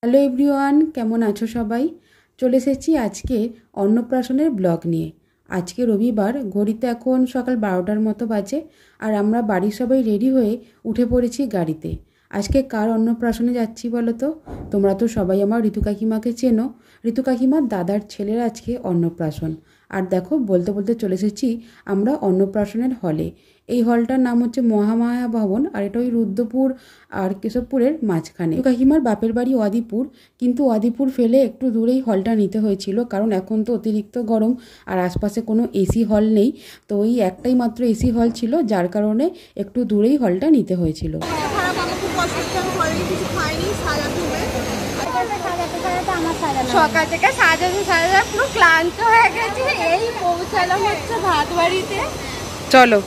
Hello everyone, কেমন আছো সবাই? চলে এসেছি আজকে অন্নপ্রাশনের ব্লগ নিয়ে। আজকে রবিবার, ঘড়িতে এখন সকাল 12টার মতো বাজে, আর আমরা বাড়ির সবাই রেডি হয়ে উঠে পড়েছি গাড়িতে। আজকে কার অন্নপ্রাশনে যাচ্ছি বলো তো? তোমরা তো সবাই আমার ঋতু কাকিমাকে চেনো। ঋতু কাকিমার দাদার ছেলের আজকে অন্নপ্রাশন। আর দেখো, বলতে বলতে চলে এসেছি আমরা অন্নপ্রাশনের হলে। এই হলটার নাম হচ্ছে মহামায়া ভবন, আর এটা ওই রুদ্রপুর আর কেশবপুরের মাঝখানে। কাকিমার বাপের বাড়ি ওয়াদিপুর, কিন্তু ওয়াদিপুর ফেলে একটু দূরেই হলটা নিতে হয়েছিল, কারণ এখন তো অতিরিক্ত গরম আর আশপাশে কোনো এসি হল নেই। তো ওই একটাই মাত্র এসি হল ছিল, যার কারণে একটু দূরেই হলটা নিতে হয়েছিল। সকাল থেকে সাজাতে সাজাতে পুরো ক্লান্ত হয়ে গেছি। এই পৌঁছালাম হচ্ছে ভাত বাড়িতে। চলো।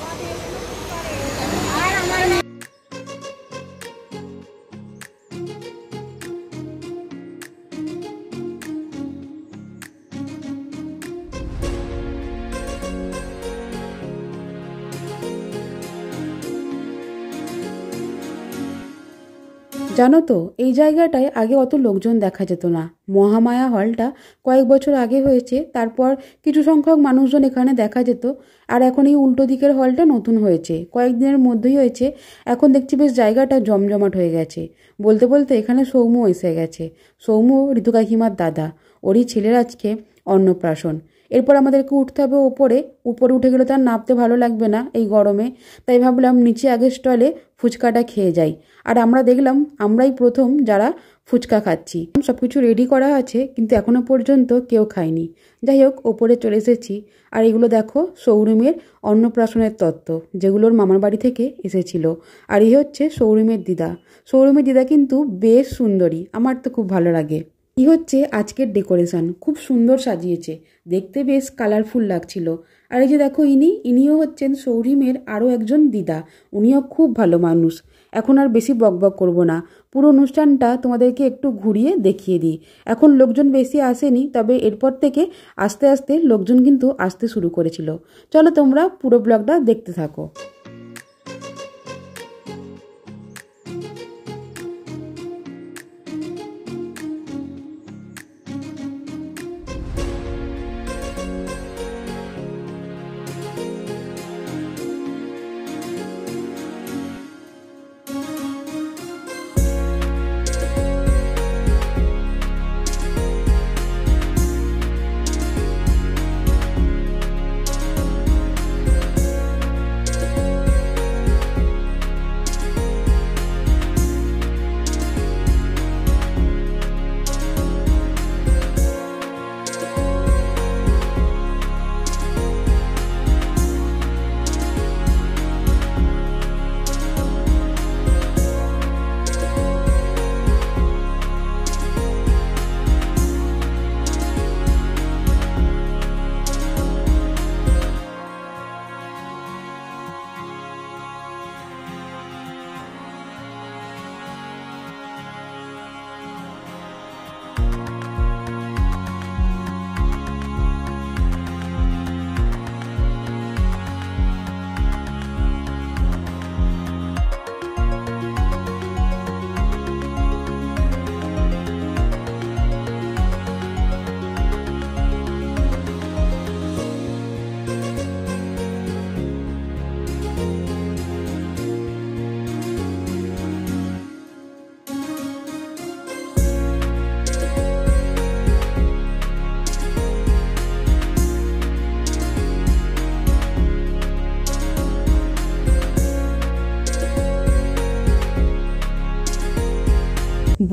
জানো তো, এই জায়গাটায় আগে অত লোকজন দেখা যেত না। মহামায়া হলটা কয়েক বছর আগে হয়েছে, তারপর কিছু সংখ্যক মানুষজন এখানে দেখা যেত। আর এখন এই উল্টো দিকের হলটা নতুন হয়েছে, কয়েকদিনের মধ্যেই হয়েছে। এখন দেখছি বেশ জায়গাটা জমজমাট হয়ে গেছে। বলতে বলতে এখানে সৌম্য এসে গেছে। সৌম্য ঋতু কাকিমার দাদা, ওরই ছেলের আজকে অন্নপ্রাশন। এরপর আমাদেরকে উঠতে হবে উপরে উঠে গেলে তার নামতে ভালো লাগবে না এই গরমে। তাই ভাবলাম নিচে আগে স্টলে ফুচকাটা খেয়ে যাই। আর আমরা দেখলাম আমরাই প্রথম যারা ফুচকা খাচ্ছি। সব কিছু রেডি করা আছে, কিন্তু এখনও পর্যন্ত কেউ খায়নি। যাই হোক, ওপরে চলে এসেছি। আর এগুলো দেখো সৌরুমের অন্নপ্রাশনের তত্ত্ব, যেগুলোর মামার বাড়ি থেকে এসেছিল। আর এই হচ্ছে সৌরুমের দিদা। সৌরুমের দিদা কিন্তু বেশ সুন্দরী, আমার তো খুব ভালো লাগে। এই হচ্ছে আজকের ডেকোরেশন, খুব সুন্দর সাজিয়েছে, দেখতে বেশ কালারফুল লাগছিল। আর এই যে দেখো, ইনিও হচ্ছেন সৌরিমের আরও একজন দিদা। উনিও খুব ভালো মানুষ। এখন আর বেশি বকবক করব না, পুরো অনুষ্ঠানটা তোমাদেরকে একটু ঘুরিয়ে দেখিয়ে দিই। এখন লোকজন বেশি আসেনি, তবে এরপর থেকে আস্তে আস্তে লোকজন কিন্তু আসতে শুরু করেছিল। চলো তোমরা পুরো ব্লগটা দেখতে থাকো।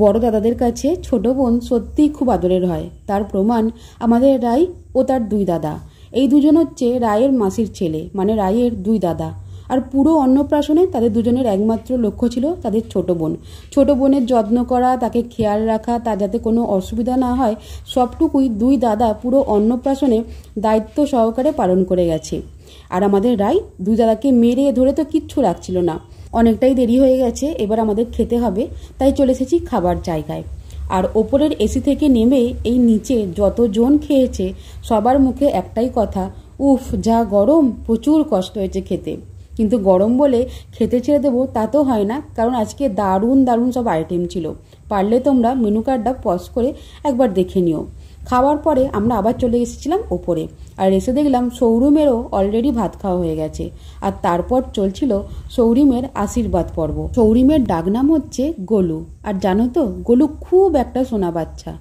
বড় দাদাদের কাছে ছোট বোন সত্যিই খুব আদরের হয়। তার প্রমাণ আমাদের রায় ও তার দুই দাদা। এই দুজন হচ্ছে রায়ের মাসির ছেলে, মানে রায়ের দুই দাদা। আর পুরো অন্নপ্রাশনে তাদের দুজনের একমাত্র লক্ষ্য ছিল তাদের ছোট বোন। ছোট বোনের যত্ন করা, তাকে খেয়াল রাখা, তার যাতে কোনো অসুবিধা না হয়, সবটুকুই দুই দাদা পুরো অন্নপ্রাশনে দায়িত্ব সহকারে পালন করে গেছে। আর আমাদের রায় দুই দাদাকে মেরে ধরে তো কিচ্ছু রাখছিল না। অনেকটাই দেরি হয়ে গেছে, এবার আমাদের খেতে হবে, তাই চলে এসেছি খাবার জায়গায়। আর ওপরের এসি থেকে নেমে এই নিচে যতজন খেয়েছে সবার মুখে একটাই কথা, উফ যা গরম, প্রচুর কষ্ট হয়েছে খেতে। কিন্তু গরম বলে খেতে ছেড়ে দেবো তা তো হয় না, কারণ আজকে দারুণ দারুণ সব আইটেম ছিল। পারলে তোমরা মেনু কার্ডটা পজ করে একবার দেখে নিও। খাওয়ার পরে আমরা আবার চলে এসেছিলাম ওপরে, আর এসে দেখলাম সৌরুমেরও অলরেডি ভাত খাওয়া হয়ে গেছে। আর তারপর চলছিল সৌরিমের আশীর্বাদ পর্ব। সৌরিমের ডাকনাম হচ্ছে গোলু। আর জানো তো, গোলু খুব একটা সোনা বাচ্চা।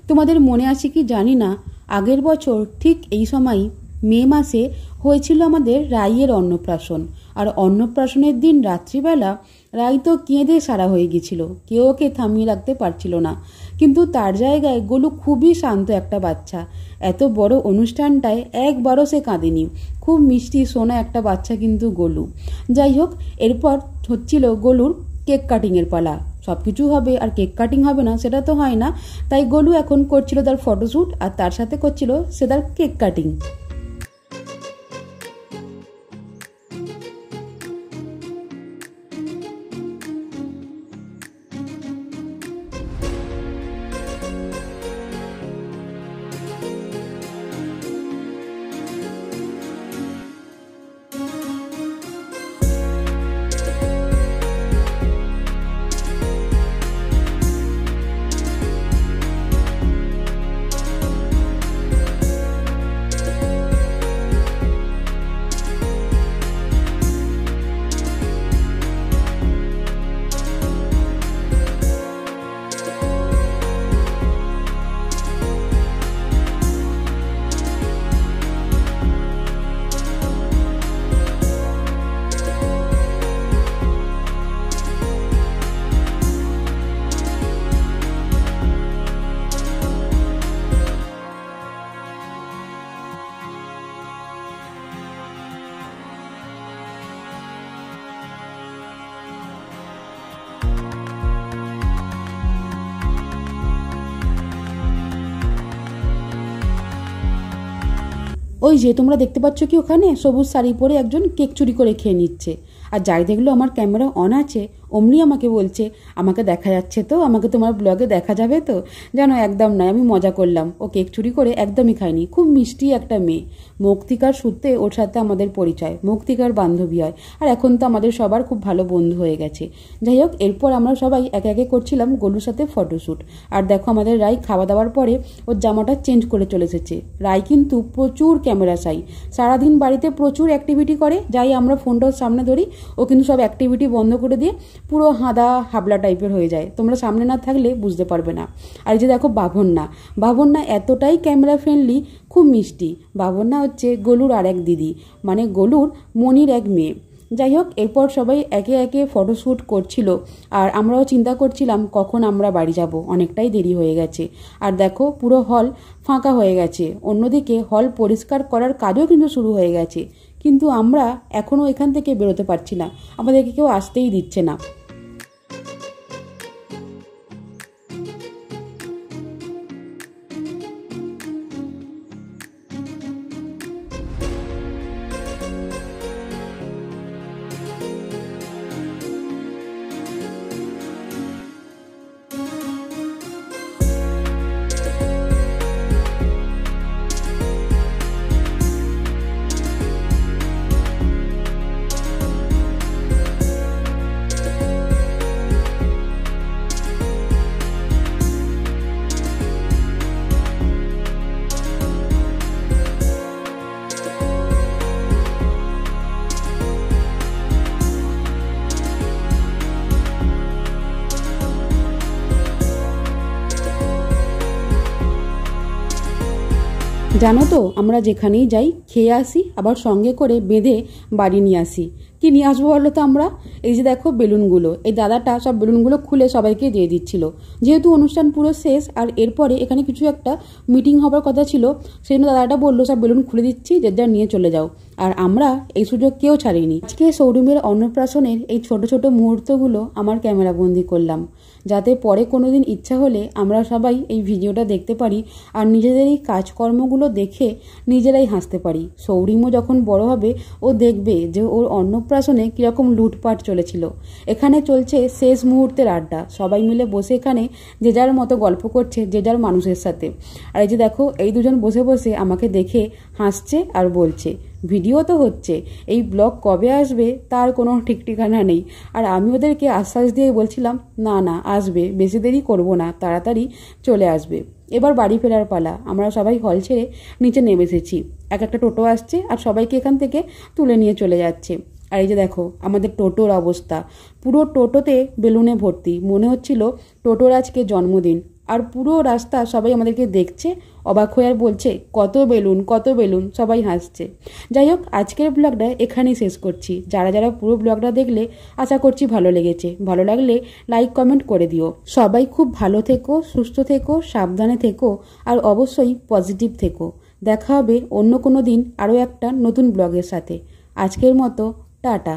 তোমাদের মনে আছে কি জানি না, আগের বছর ঠিক এই সময়ই মে মাসে হয়েছিল আমাদের রাইয়ের অন্নপ্রাশন। আর অন্নপ্রাশনের দিন রাত্রিবেলা রাই তো কেঁদে সারা হয়ে গেছিল, কেউ ওকে থামিয়ে রাখতে পারছিল না। কিন্তু তার জায়গায় গোলু খুবই শান্ত একটা বাচ্চা। এত বড় অনুষ্ঠানটায় একবারও সে কাঁদেনি। খুব মিষ্টি সোনা একটা বাচ্চা কিন্তু গোলু। যাই হোক, এরপর হচ্ছিল গোলুর কেক কাটিংয়ের পালা। সব কিছু হবে আর কেক কাটিং হবে না সেটা তো হয় না, তাই গোলু এখন করছিল তার ফটোশ্যুট, আর তার সাথে করছিল সে তার কেক কাটিং। ওই যে তোমরা দেখতে পাচ্ছ কি, ওখানে সবুজ শাড়ি পরে একজন কেক চুরি করে খেয়ে নিচ্ছে। আর যাই দেখলো আমার ক্যামেরা অন আছে, অমনি আমাকে বলছে, আমাকে দেখা যাচ্ছে তো, আমাকে তোমার ব্লগে দেখা যাবে তো? জানো, একদম নয়, আমি মজা করলাম। ও কেক চুরি করে একদমই খায়নি। খুব মিষ্টি একটা মেয়ে। মৌক্তিকার সূত্রে ওর সাথে আমাদের পরিচয়, মৌক্তিকার বান্ধবী হয়। আর এখন তো আমাদের সবার খুব ভালো বন্ধু হয়ে গেছে। যাই হোক, এরপর আমরা সবাই একে একে করছিলাম গোলুর সাথে ফটোশ্যুট। আর দেখো, আমাদের রাই খাওয়া দাওয়ার পরে ওর জামাটা চেঞ্জ করে চলে এসেছে। রাই কিন্তু প্রচুর ক্যামেরা চাই, সারাদিন বাড়িতে প্রচুর অ্যাক্টিভিটি করে। যাই আমরা ফোনটাও সামনে ধরি, ও কিন্তু সব অ্যাক্টিভিটি বন্ধ করে দিয়ে পুরো হাদা হাবলা টাইপের হয়ে যায়। তোমরা সামনে না থাকলে বুঝতে পারবে না। আর এই যে দেখো বাবন্যা, বাবন্যা এতটাই ক্যামেরা ফ্রেন্ডলি, খুব মিষ্টি। বাবন্যা হচ্ছে গোলুর আর এক দিদি, মানে গোলুর মনির এক মেয়ে। যাই হোক, এরপর সবাই একে একে ফটোশ্যুট করছিল, আর আমরাও চিন্তা করছিলাম কখন আমরা বাড়ি যাব, অনেকটাই দেরি হয়ে গেছে। আর দেখো, পুরো হল ফাঁকা হয়ে গেছে। অন্যদিকে হল পরিষ্কার করার কাজও কিন্তু শুরু হয়ে গেছে, কিন্তু আমরা এখনও এখান থেকে বেরোতে পারছি না, আমাদেরকে কেউ আসতেই দিচ্ছে না। জানো তো, আমরা যেখানেই যাই খেয়ে আসি, আবার সঙ্গে করে বেঁধে বাড়ি নিয়ে আসি। কি নিয়ে আসবো বলো তো আমরা? এই যে দেখো বেলুনগুলো, এই দাদাটা সব বেলুনগুলো খুলে সবাইকে দিয়ে দিচ্ছিল। যেহেতু অনুষ্ঠান পুরো শেষ, আর এরপরে এখানে কিছু একটা মিটিং হবার কথা ছিল, সেই জন্য দাদাটা বললো সব বেলুন খুলে দিচ্ছি, যে যা নিয়ে চলে যাও। আর আমরা এই সুযোগ কেউ ছাড়িনি। আজকে সৌরুমের অন্নপ্রাশনের এই ছোট ছোট মুহূর্তগুলো আমার ক্যামেরা বন্দি করলাম, যাতে পরে কোনোদিন ইচ্ছা হলে আমরা সবাই এই ভিডিওটা দেখতে পারি, আর নিজেদের এই কাজকর্মগুলো দেখে নিজেরাই হাসতে পারি। সৌরিমও যখন বড় হবে, ও দেখবে যে ওর অন্নপ্রাশনে কীরকম লুটপাট চলেছিল। এখানে চলছে শেষ মুহূর্তের আড্ডা, সবাই মিলে বসে এখানে যে যার মতো গল্প করছে, যে যার মানুষের সাথে। আর এই যে দেখো, এই দুজন বসে বসে আমাকে দেখে হাসছে আর বলছে, ভিডিও তো হচ্ছে, এই ব্লগ কবে আসবে তার কোনো ঠিক ঠিকানা নেই। আর আমি ওদেরকে আশ্বাস দিয়ে বলছিলাম না না আসবে, বেশি দেরি করবো না, তাড়াতাড়ি চলে আসবে। এবার বাড়ি ফেরার পালা। আমরা সবাই হল ছেড়ে নিচে নেমে এসেছি। একটা টোটো আসছে আর সবাইকে এখান থেকে তুলে নিয়ে চলে যাচ্ছে। আর এই যে দেখো আমাদের টোটোর অবস্থা, পুরো টোটোতে বেলুনে ভর্তি, মনে হচ্ছিল টোটোর আজকে জন্মদিন। আর পুরো রাস্তা সবাই আমাদেরকে দেখছে, অবাক হয়ে আর বলছে কত বেলুন কত বেলুন, সবাই হাসছে। যাই হোক, আজকের ব্লগটা এখানেই শেষ করছি। যারা যারা পুরো ব্লগটা দেখলে আশা করছি ভালো লেগেছে। ভালো লাগলে লাইক কমেন্ট করে দিও। সবাই খুব ভালো থেকো, সুস্থ থেকো, সাবধানে থেকো, আর অবশ্যই পজিটিভ থেকো। দেখা হবে অন্য কোনো দিন আরও একটা নতুন ব্লগের সাথে। আজকের মতো টাটা।